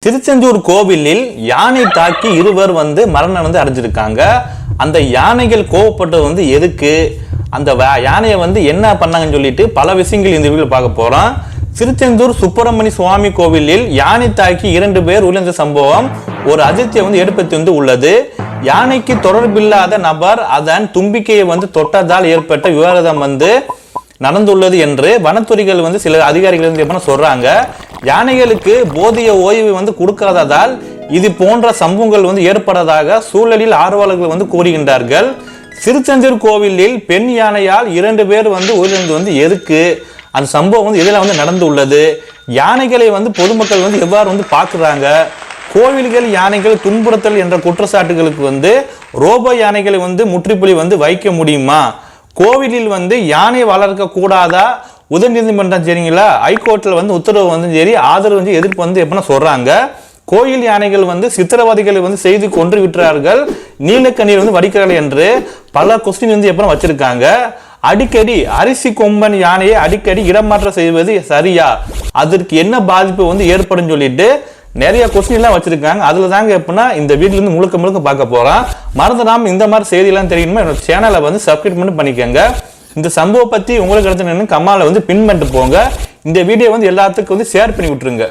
திருச்செந்தூர் கோவிலில் யானை தாக்கி இருவர் மரணம் அடைஞ்சிருக்காங்க. அந்த யானைகள் கோவப்பட்டது எதுக்கு, அந்த யானையை என்ன பண்ணாங்கன்னு சொல்லிட்டு பல விஷயங்கள் இந்த வீடியோவில் பார்க்க போறோம். திருச்செந்தூர் சுப்பிரமணிய சுவாமி கோவிலில் யானை தாக்கி 2 பேர் உயிரிழந்த சம்பவம் ஒரு அதிர்ச்சியை ஏற்படுத்தி உள்ளது. யானைக்கு தொடர்பில்லாத நபர் அதன் தும்பிக்கையை தொட்டதால் ஏற்பட்ட விவாதம் நடந்துள்ளது என்று வனத்துறைகள் சில அதிகாரிகள் சொல்றாங்க. யானைகளுக்கு போதிய ஓய்வு கொடுக்காததால் இது போன்ற சம்பவங்கள் ஏற்பட்டதாக சூழலில் ஆர்வலர்கள் கூறுகின்றார்கள். திருச்செந்தூர் கோவிலில் பெண் யானையால் 2 பேர் உயிரிழந்து எதுக்கு, அந்த சம்பவம் இதில் நடந்துள்ளது, யானைகளை பொதுமக்கள் எவ்வாறு பார்க்குறாங்க, கோவில்கள் யானைகள் துன்புறுத்தல் என்ற குற்றச்சாட்டுகளுக்கு ரோபோ யானைகளை முற்றுப்புள்ளி வைக்க முடியுமா, கோவிலில் யானை வளர்க்க கூடாதா, உதவி நீதிமன்றம் சரிங்களா, ஹைகோர்ட்ல உத்தரவு சரி ஆதரவு எதிர்ப்பு எப்படின்னா சொல்றாங்க. கோயில் யானைகள் சித்திரவாதிகளை செய்து கொன்று விட்டுறார்கள், நீலக்கண்ணீர் வடிக்கிறார்கள் என்று பல கொஸ்டின் எப்படின்னா வச்சிருக்காங்க. அடிக்கடி அரிசி கொம்பன் யானையை அடிக்கடி இடமாற்றம் செய்வது சரியா, அதற்கு என்ன பாதிப்பு ஏற்படும் சொல்லிட்டு நிறைய கொஸ்டின் எல்லாம் வச்சிருக்காங்க. அதுல தாங்க எப்படின்னா இந்த வீட்ல இருந்து முழுக்க பார்க்க போறோம். மறந்துடாம இந்த மாதிரி செய்தி எல்லாம் தெரியணுமா என்னோட சேனலை சப்ஸ்கிரைப் பண்ணிக்கோங்க. இந்த சம்பவம் பத்தி உங்களுக்கு எடுத்து கமால பின் பண்ணிட்டு போங்க. இந்த வீடியோ எல்லாத்துக்கும் ஷேர் பண்ணி விட்டுருங்க.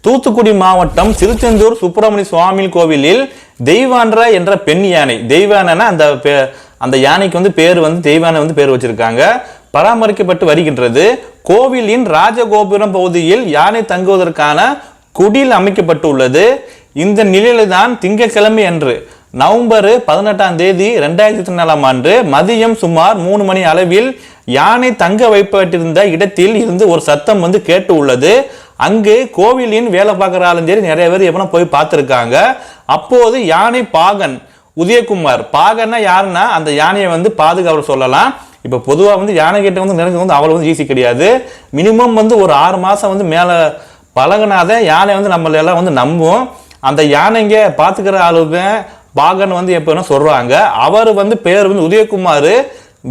தூத்துக்குடி மாவட்டம் திருச்செந்தூர் சுப்பிரமணிய சுவாமி கோவிலில் தெய்வான்ற என்ற பெண் யானை, தெய்வானா அந்த யானைக்கு பேர் தெய்வான பேர் வச்சிருக்காங்க, பராமரிக்கப்பட்டு வருகின்றது. கோவிலின் ராஜகோபுரம் பகுதியில் யானை தங்குவதற்கான குடில் அமைக்கப்பட்டு உள்ளது. இந்த நிலையில தான் திங்கட்கிழமை அன்று நவம்பர் 18 2024 மதியம் சுமார் 3 மணி அளவில் யானை தங்க வைக்கப்பட்டிருந்த இடத்தில் இருந்து ஒரு சத்தம் கேட்டு உள்ளது. அங்கு கோவிலின் வேலை பார்க்குற ஆளும் சரி நிறைய பேர் எப்படின்னா போய் பார்த்துருக்காங்க. அப்போது யானை பாகன் உதயகுமார், பாகன்னா யாருன்னா அந்த யானையை பாதுகாவலர் சொல்லலாம். இப்போ பொதுவாக யானை கிட்ட நெருங்க அவ்வளோ ஈஸி கிடையாது. மினிமம் ஒரு 6 மாதம் மேலே பழகினாத யானை நம்மள எல்லாம் நம்பும். அந்த யானைங்க பார்த்துக்கிற ஆளுங்க பாகன் எப்படின்னா சொல்றாங்க. அவர் பேர் உதயகுமார்,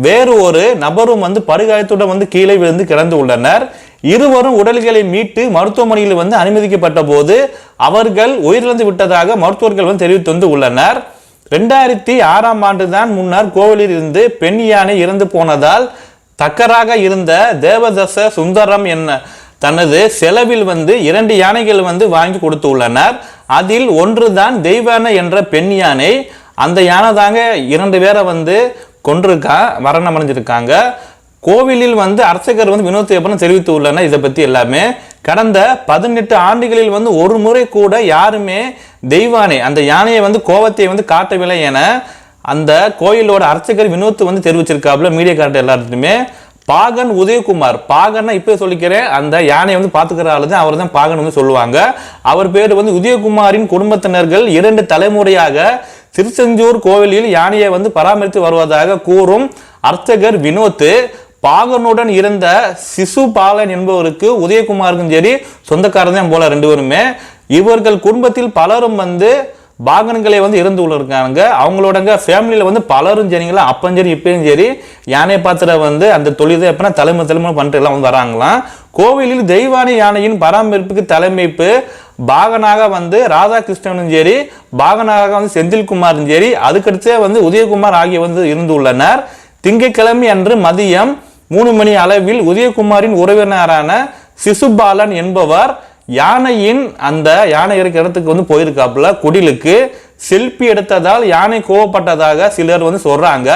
வேறு ஒரு நபரும் படுகாயத்துடன் கீழே விழுந்து கிடந்து உள்ளனர். இருவரும் உடல்களை மீட்டு மருத்துவமனையில் அனுமதிக்கப்பட்ட போது அவர்கள் உயிரிழந்து விட்டதாக மருத்துவர்கள் தெரிவித்து உள்ளனர். 2006ஆம் ஆண்டு தான் முன்னர் கோவிலில் இருந்து பெண் யானை இறந்து போனதால் தக்கராக இருந்த தேவதச சுந்தரம் என்ன தனது செலவில் 2 யானைகள் வாங்கி கொடுத்து உள்ளனர். அதில் ஒன்றுதான் தெய்வான என்ற பெண் யானை. அந்த யானை தாங்க 2 பேரை கொண்டிருக்கா, மரணம் அடைஞ்சிருக்காங்க. கோவிலில் அர்ச்சகர் வினோத் எப்பன்னு தெரிவித்து உள்ளனர். இதை பத்தி எல்லாமே கடந்த 18 ஆண்டுகளில் ஒரு முறை கூட யாருமே தெய்வானை அந்த யானையை கோவத்தை காட்டவில்லை என அந்த கோயிலோட அர்ச்சகர் வினோத் தெரிவிச்சிருக்காப்புல மீடியா காட்ட எல்லாருமே. பாகன் உதயகுமார், பாகன்னா இப்ப சொல்லிக்கிறேன், அந்த யானையை பாத்துக்கிற ஆளு தான், அவர் தான் பாகன் சொல்லுவாங்க. அவர் பேர் உதயகுமாரின் குடும்பத்தினர்கள் 2 தலைமுறையாக திருச்செந்தூர் கோவிலில் யானையை பராமரித்து வருவதாக கூறும் அர்ச்சகர் வினோத், பாகனுடன் இருந்த சிசுபாலன் என்பவருக்கு உதயகுமாருக்கும் சரி சொந்தக்காரன் தான் போல 2 பேருமே. இவர்கள் குடும்பத்தில் பலரும் பாகன்களை இறந்து உள்ளிருக்காங்க. அவங்களோட ஃபேமிலியில பலரும் சரிங்களா, அப்பவும் சரி இப்பயும் சரி யானை பாத்திர அந்த தொழிலை எப்படின்னா தலைமுறை பண்ணிட்டு எல்லாம் வராங்களாம். கோவிலில் தெய்வானை யானையின் பராமரிப்புக்கு தலைமைப்பு பாகனாக ராதாகிருஷ்ணனும் சரி, பாகனாக செந்தில்குமாரும் சரி, அதுக்கடுத்தே உதயகுமார் ஆகிய இருந்து உள்ளனர். திங்கட்கிழமை அன்று மதியம் 3 மணி அளவில் உதயகுமாரின் உறவினரான சிசுபாலன் என்பவர் யானையின் அந்த யானை இருக்கிற இடத்துக்கு போயிருக்காப்புல குடிலுக்கு. செல்ஃபி எடுத்ததால் யானை கோவப்பட்டதாக சிலர் சொல்றாங்க.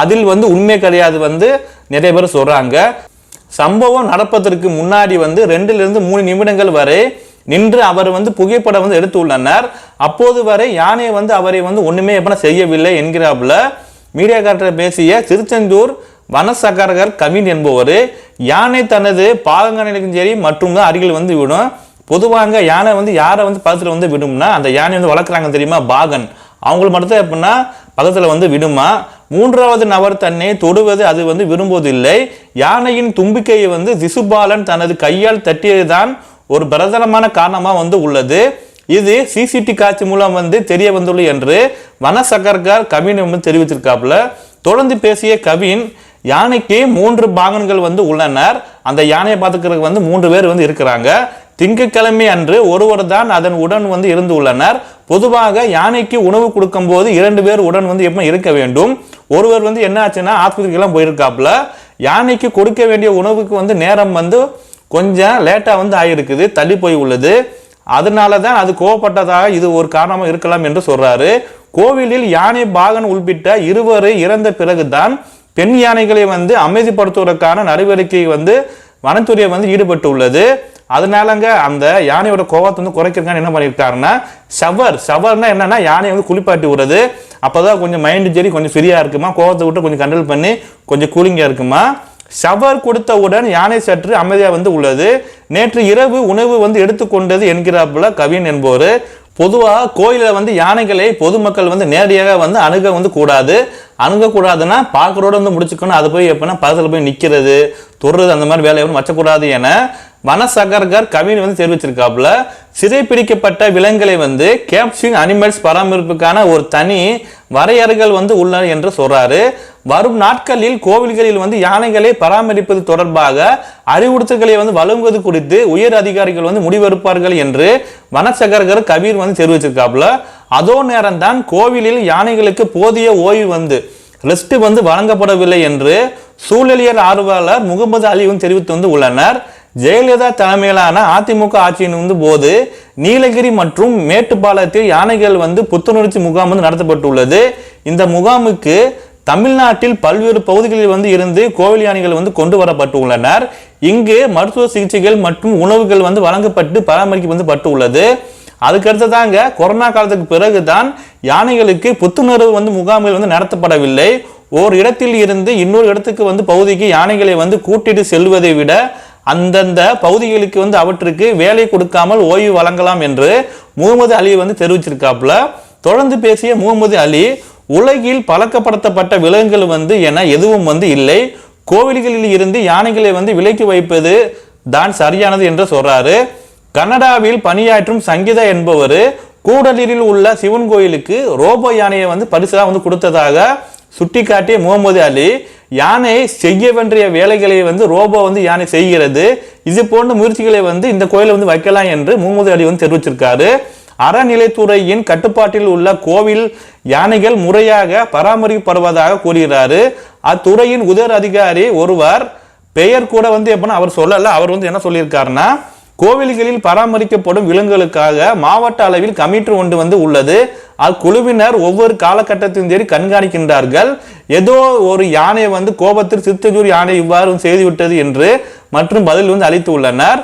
அதில் உண்மை கிடையாது நிறைய பேர் சொல்றாங்க. சம்பவம் நடப்பதற்கு முன்னாடி 2 to 3 நிமிடங்கள் வரை நின்று அவர் புகைப்படம் எடுத்து உள்ளனர். அப்போது வரை யானை அவரை ஒண்ணுமே எப்படின்னா செய்யவில்லை என்கிறாப்புல மீடியா கார்ட்ட பேசிய திருச்செந்தூர் வனசகரகர் கவின் என்பவர், யானை தனது பாகங்களையும் சரி மற்றும் அருகில் விடும். பொதுவாக யானை யாரை பக்கத்துல விடும்னா அந்த யானை வளர்க்குறாங்க தெரியுமா பாகன், அவங்களுக்கு மட்டும் எப்படின்னா பக்கத்துல விடுமா. 3வது நபர் தன்னை தொடுவது அது விரும்புவதில்லை. யானையின் தும்பிக்கையை சிசுபாலன் தனது கையால் தட்டியதுதான் ஒரு பிரதானமான காரணமா உள்ளது. இது சிசிடி காட்சி மூலம் தெரிய வந்துள்ளது என்று வனசகர்கள் கவின் தெரிவித்திருக்காப்புல. தொடர்ந்து பேசிய கவின், யானைக்கு 3 பாகன்கள் வந்து உள்ளனர். அந்த யானையை பார்த்துக்கிறதுக்கு வந்து 3 பேர் வந்து இருக்கிறாங்க. திங்கட்கிழமை அன்று ஒருவர் தான் அதன் உடன் வந்து இருந்து உள்ளனர். பொதுவாக யானைக்கு உணவு கொடுக்கும் போது 2 பேர் உடன் வந்து எப்ப இருக்க வேண்டும். ஒருவர் வந்து என்ன ஆச்சுன்னா ஆஸ்பத்திரிக்கெல்லாம் போயிருக்காப்புல. யானைக்கு கொடுக்க வேண்டிய உணவுக்கு வந்து நேரம் வந்து கொஞ்சம் லேட்டா வந்து ஆயிருக்குது, தள்ளி போய் உள்ளது. அதனாலதான் அது கோவப்பட்டதாக இது ஒரு காரணமா இருக்கலாம் என்று சொல்றாரு. கோவிலில் யானை பாகன் உள்பிட்ட 2 இறந்த பிறகுதான் பெண் யானைகளை வந்து அமைதிப்படுத்துவதற்கான நடவடிக்கை வந்து வனத்துறை வந்து ஈடுபட்டு உள்ளது. அதனாலங்க அந்த யானையோட கோவத்தை வந்து குறைக்கிறதுக்கான என்ன பண்ணியிருக்காருன்னா ஷவர்னா என்னன்னா யானையை வந்து குளிப்பாட்டி விடுறது. அப்பதான் கொஞ்சம் மைண்டு சரி கொஞ்சம் ஃப்ரீயா இருக்குமா, கோவத்தை விட்டு கொஞ்சம் கண்ட்ரோல் பண்ணி கொஞ்சம் கூலிங்கா இருக்குமா. ஷவர் கொடுத்தவுடன் யானை சற்று அமைதியா வந்து உள்ளது. நேற்று இரவு உணவு வந்து எடுத்துக்கொண்டது என்கிறாப்புல கவின் என்பவர். பொதுவாக கோயிலில் வந்து யானைகளை பொதுமக்கள் வந்து நேரடியாக வந்து அணுக வந்து கூடாது. அணுகக்கூடாதுன்னா பார்க்கறோட வந்து முடிச்சுக்கணும். அது போய் எப்படின்னா பக்கத்தில் போய் நிற்கிறது, தொடுறது, அந்த மாதிரி வேலையை வந்து வச்சக்கூடாது என வனசகர்கர் கவின் வந்து தெரிவிச்சிருக்காப்புல. சிறைப்பிடிக்கப்பட்ட விலங்குகளை வந்து கேப்சிங் அனிமல்ஸ் பராமரிப்புக்கான ஒரு தனி வரையறைகள் வந்து உள்ளன என்று சொல்றாரு. வரும் நாட்களில் கோவில்களில் வந்து யானைகளை பராமரிப்பது தொடர்பாக அறிவுறுத்தல்களை வந்து வழங்குவது குறித்து உயர் அதிகாரிகள் வந்து முடிவெடுப்பார்கள் என்று வனசகர்கர் கபீர் வந்து தெரிவிச்சிருக்காப்புல. அதோ நேரம் தான் கோவிலில் யானைகளுக்கு போதிய ஓய்வு வந்து ரெஸ்ட் வந்து வழங்கப்படவில்லை என்று சூழலியல் ஆர்வலர் முகமது அலி வந்து தெரிவித்து வந்து உள்ளனர். ஜெயலலிதா தலைமையிலான அதிமுக ஆட்சியின் வந்து போது நீலகிரி மற்றும் மேட்டுப்பாளையத்தில் யானைகள் வந்து புத்துணர்ச்சி முகாம் வந்து நடத்தப்பட்டுள்ளது. இந்த முகாமுக்கு தமிழ்நாட்டில் பல்வேறு பகுதிகளில் வந்து இருந்து கோவில் யானைகள் வந்து கொண்டு வரப்பட்டுள்ளனர். இங்கு மருத்துவ சிகிச்சைகள் மற்றும் உணவுகள் வந்து வழங்கப்பட்டு பராமரிக்க வந்து பட்டு உள்ளது. அதுக்கடுத்ததாங்க கொரோனா காலத்துக்கு பிறகுதான் யானைகளுக்கு புத்துணர்வு வந்து முகாம்கள் வந்து நடத்தப்படவில்லை. ஒரு இடத்தில் இருந்து இன்னொரு இடத்துக்கு வந்து பகுதிக்கு யானைகளை வந்து கூட்டிட்டு செல்வதை விட அந்தந்த பகுதிகளுக்கு வந்து அவற்றுக்கு வேலை கொடுக்காமல் ஓய்வு வழங்கலாம் என்று முகமது அலி வந்து தெரிவிச்சிருக்காப்புல. தொடர்ந்து பேசிய முகமது அலி, உலகில் பழக்கப்படுத்தப்பட்ட விலங்குகள் வந்து என எதுவும் வந்து இல்லை. கோவில்களில் இருந்து யானைகளை வந்து விலக்கி வைப்பது தான் சரியானது என்று சொல்றாரு. கனடாவில் பணியாற்றும் சங்கீதா என்பவர் கூடலூரில் உள்ள சிவன் கோயிலுக்கு ரோபோ யானையை வந்து பரிசா வந்து கொடுத்ததாக சுட்டிக்காட்டிய முகமது அலி, யானை செய்ய வேண்டிய வேலைகளை வந்து ரோபோ வந்து யானை செய்கிறது, இது போன்ற முயற்சிகளை வந்து இந்த கோயிலை வந்து வைக்கலாம் என்று முகமது அலி வந்து தெரிவிச்சிருக்காரு. அறநிலைத்துறையின் கட்டுப்பாட்டில் உள்ள கோவில் யானைகள் முறையாக பராமரிக்கப்படுவதாக கூறுகிறாரு. அத்துறையின் உயர் அதிகாரி ஒருவர் பெயர் கூட வந்து எப்படின்னா அவர் சொல்லல. அவர் வந்து என்ன சொல்லியிருக்காருன்னா, கோவில்களில் பராமரிக்கப்படும் விலங்குகளுக்காக மாவட்ட அளவில் கமிட்டி ஒன்று வந்து உள்ளது. அக்குழுவினர் ஒவ்வொரு காலகட்டத்தின் தேடி கண்காணிக்கின்றார்கள். ஏதோ ஒரு யானை வந்து கோபத்தில் சித்தஜூர் யானை இவ்வாறு செய்துவிட்டது என்று மற்றும் பதில் வந்து அளித்து உள்ளனர்.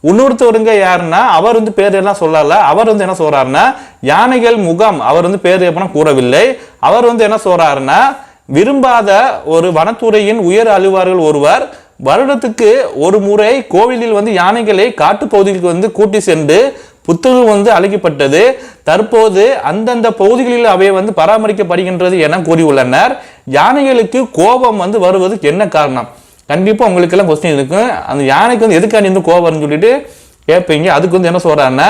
இன்னொருத்தவருங்க யாருன்னா அவர் வந்து பேர் எல்லாம் சொல்லல. அவர் வந்து என்ன சொல்றாருன்னா யானைகள் முகாம், அவர் வந்து பேர் எப்படின்னா கூறவில்லை. அவர் வந்து என்ன சொல்றாருன்னா, விரும்பாத ஒரு வனத்துறையின் உயர் அலுவலர்கள் ஒருவர் வருடத்துக்கு ஒரு முறை கோவிலில் வந்து யானைகளை காட்டுப்பகுதிக்கு வந்து கூட்டி சென்று புத்துணர்வு வந்து அளிக்கப்பட்டது. தற்போது அந்தந்த பகுதிகளில் அவை வந்து பராமரிக்கப்படுகின்றது என கூறியுள்ளனர். யானைகளுக்கு கோபம் வந்து வருவதற்கு என்ன காரணம்? கண்டிப்பா உங்களுக்கு எல்லாம் கொஸ்டின் இருக்கும். அந்த யானைக்கு வந்து எதுக்காண்டி வந்து கோபம்னு சொல்லிட்டு கேட்பீங்க. அதுக்கு வந்து என்ன சொல்றாருன்னா,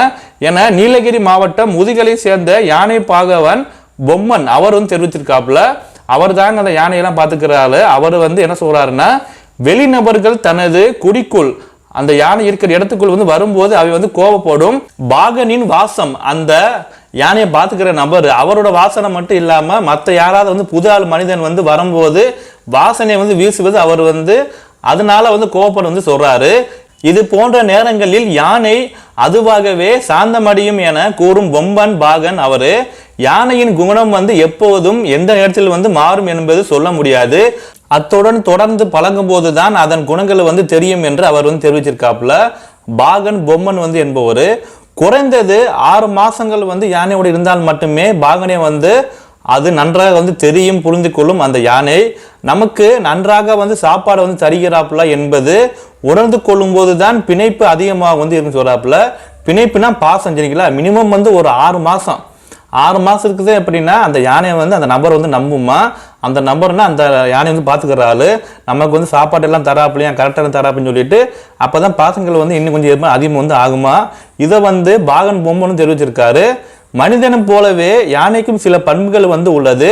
ஏன்னா நீலகிரி மாவட்டம் முதுகலை சேர்ந்த யானை பாகவன் பொம்மன் அவர் வந்து தெரிவிச்சிருக்காப்புல. அவர் தாங்க அந்த யானையெல்லாம் பாத்துக்கிறாரு. அவர் வந்து என்ன சொல்றாருன்னா, வெளிநபர்கள் தனது குடிக்குள் அந்த யானை இருக்கிற இடத்துக்குள் வந்து வரும்போது அவை வந்து கோபப்படும். பாகனின் வாசம், அந்த யானையை பார்த்துக்கிற நபர் அவரோட வாசனை மட்டும் இல்லாம மற்ற யாராவது வந்து புது ஆள் மனிதன் வந்து வரும்போது வாசனை வந்து வீசுவது அவர் வந்து அதனால வந்து கோபப்படும் வந்து சொல்றாரு. இது போன்ற நேரங்களில் யானை அதுவாகவே சாந்தமடையும் என கூறும் பொம்மன் பாகன் அவரு. யானையின் குணம் வந்து எப்போதும் எந்த நேரத்தில் வந்து மாறும் என்பது சொல்ல முடியாது. அத்துடன் தொடர்ந்து பழகும் போதுதான் அதன் குணங்கள் வந்து தெரியும் என்று அவர் வந்து தெரிவிச்சிருக்காப்புல. பாகன் பொம்மன் வந்து என்பவர் குறைந்தது 6 மாசங்கள் வந்து யானையோடு இருந்தால் மட்டுமே பாகனை வந்து அது நன்றாக வந்து தெரியும், புரிந்து கொள்ளும். அந்த யானை நமக்கு நன்றாக வந்து சாப்பாடு வந்து தருகிறாப்புல என்பது உணர்ந்து கொள்ளும் போதுதான் பிணைப்பு அதிகமாக வந்து இருந்து சொல்றாப்புல. பிணைப்புனா பாசம், சரிங்களா? மினிமம் வந்து ஒரு 6 மாசம் 6 மாசத்துக்கு தான் எப்படின்னா அந்த யானையை வந்து அந்த நபர் வந்து நம்புமா. அந்த நபர்னா அந்த யானை வந்து பாத்துக்கிறாரு, நமக்கு வந்து சாப்பாடு எல்லாம் தராப்பிலையா, கரெக்டாக தராப்புன்னு சொல்லிட்டு அப்பதான் பாசங்கள் வந்து இன்னும் கொஞ்சம் அதிகமாக வந்து ஆகுமா. இதை வந்து பாகன் பொம்மனும் தெரிவிச்சிருக்காரு. மனிதனும் போலவே யானைக்கும் சில பண்புகள் வந்து உள்ளது.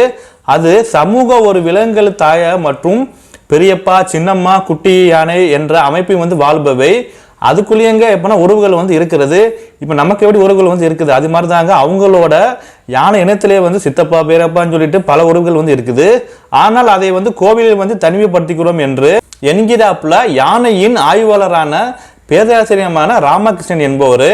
அது சமூக ஒரு விலங்குகள் தாய மற்றும் பெரியப்பா சின்னம்மா குட்டி யானை என்ற அமைப்பை வந்து வாழ்பவை. அதுக்குள்ளேயங்க எப்படின்னா உறவுகள் வந்து இருக்கிறது. இப்போ நமக்கு எப்படி உறவுகள் வந்து இருக்குது, அது மாதிரி தாங்க அவங்களோட யானை இனத்திலே வந்து சித்தப்பா பேரப்பான்னு சொல்லிட்டு பல உறவுகள் வந்து இருக்குது. ஆனால் அதை வந்து கோவிலில் வந்து தனிமைப்படுத்திக்கிறோம் என்று என்கிறாப்புல யானையின் ஆய்வாளரான பேராசிரியமான ராமகிருஷ்ணன் என்பவர்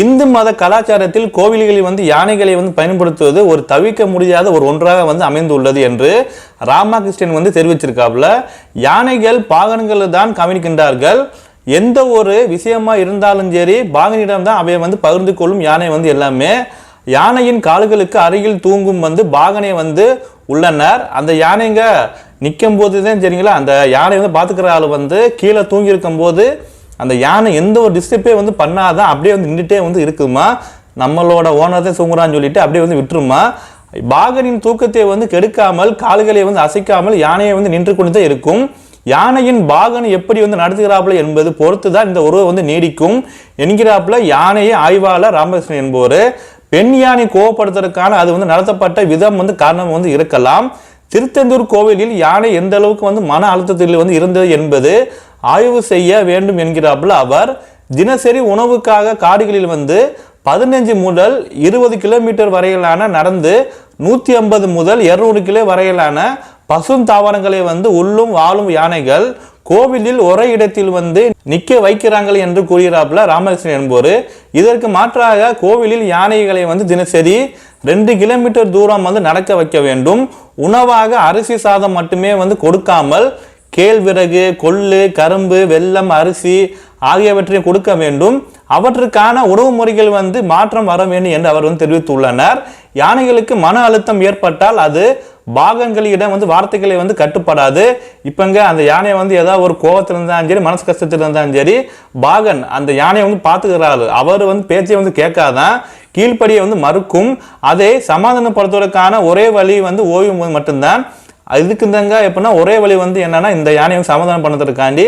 இந்து மத கலாச்சாரத்தில் கோவில்களில் வந்து யானைகளை வந்து பயன்படுத்துவது ஒரு தவிர்க்க முடியாத ஒரு ஒன்றாக வந்து அமைந்துள்ளது என்று ராமகிருஷ்ணன் வந்து தெரிவிச்சிருக்காப்புல. யானைகள் பாகன்கள் தான் கவனிக்கின்றார்கள். எந்த ஒரு விஷயமா இருந்தாலும் சரி பாகனிடம் தான் அவை வந்து பகிர்ந்து கொள்ளும் யானை வந்து எல்லாமே. யானையின் கால்களுக்கு அருகில் தூங்கும் வந்து பாகனை வந்து உள்ளனர். அந்த யானைங்க நிற்கும் போது தான் சரிங்களா, அந்த யானை வந்து பார்த்துக்கிற ஆள் வந்து கீழே தூங்கி இருக்கும் போது அந்த யானை எந்த ஒரு டிஸ்டர்பே வந்து பண்ணாதான் அப்படியே வந்து நின்றுட்டே வந்து இருக்குமா, நம்மளோட ஓனர் தான் தூங்குறான்னு சொல்லிட்டு அப்படியே வந்து விட்டுருமா. பாகனின் தூக்கத்தை வந்து கெடுக்காமல் கால்களை வந்து அசைக்காமல் யானையை வந்து நின்று கொண்டு தான் இருக்கும். யானையின் பாகன் எப்படி வந்து நடத்துகிறாப்புல என்பது பொறுத்து தான் இந்த உறவு வந்து நீடிக்கும் என்கிறாப்புல யானையை ஆய்வாளர் ராமகிருஷ்ணன் என்பவர். பெண் யானை கோவப்படுத்துறதுக்கான அது வந்து நடத்தப்பட்ட விதம் வந்து காரணம் வந்து இருக்கலாம். திருச்செந்தூர் கோவிலில் யானை எந்த அளவுக்கு வந்து மன அழுத்தத்தில் வந்து இருந்தது என்பது ஆய்வு செய்ய வேண்டும் என்கிறாப்புல அவர். தினசரி உணவுக்காக காடுகளில் வந்து 15 முதல் 20 கிலோமீட்டர் வரையிலான நடந்து 150 முதல் 200 கிலோ வரையிலான பசும் தாவரங்களை வந்து உள்ளும் வாழும் யானைகள் கோவிலில் ஒரே இடத்தில் வந்து நிக்க வைக்கிறார்கள் என்று கூறுகிறாப்புல ராமகிருஷ்ணன் என்பவர். இதற்கு மாற்றாக கோவிலில் யானைகளை வந்து தினசரி 2 கிலோமீட்டர் தூரம் வந்து நடக்க வைக்க வேண்டும். உணவாக அரிசி சாதம் மட்டுமே வந்து கொடுக்காமல் கேழ்விறகு, கொள்ளு, கரும்பு, வெல்லம், அரிசி ஆகியவற்றை கொடுக்க வேண்டும். அவற்றுக்கான உணவு முறைகள் வந்து மாற்றம் வர வேண்டும் என்று அவர் வந்து தெரிவித்துள்ளனர். யானைகளுக்கு மன அழுத்தம் ஏற்பட்டால் அது பாகன்களிடம் வந்து வார்த்தைகளை வந்து கட்டுப்படாது. இப்பங்க அந்த யானையை வந்து ஏதாவது ஒரு கோபத்தில் இருந்தாலும் சரி மனசு கஷ்டத்தில் இருந்தாலும் சரி பாகன் அந்த யானையை வந்து பார்த்துக்கிறாரு, அவர் வந்து பேச்சை வந்து கேட்காதான் கீழ்ப்படியை வந்து மறுக்கும். அதை சமாதானப்படுத்துவதற்கான ஒரே வழி வந்து ஓய்வு மட்டும்தான். இதுக்கு தாங்க எப்படின்னா ஒரே வழி வந்து என்னன்னா இந்த யானையை சமாதானம் பண்ணுறதுக்காண்டி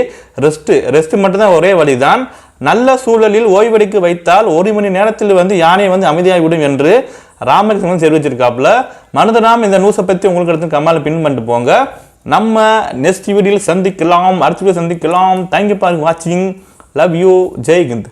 ரெஸ்ட் மட்டும்தான் ஒரே வழிதான். நல்ல சூழலில் ஓய்வெடுக்க வைத்தால் 1 மணி நேரத்தில் வந்து யானை வந்து அமைதியாகிவிடும் என்று ராமகிருஷ்ணன் தெரிவிச்சிருக்காப்புல. மனிதனாம் இந்த நியூஸை பற்றி உங்களுக்கு எடுத்து கமால பின் பண்ணிட்டு போங்க. நம்ம நெக்ஸ்ட் வீடியோவில் சந்திக்கலாம், அடுத்த வீடியோ சந்திக்கலாம். தேங்க்யூ ஃபார் வாட்சிங். Love you. ஜெய் ஹிந்த்.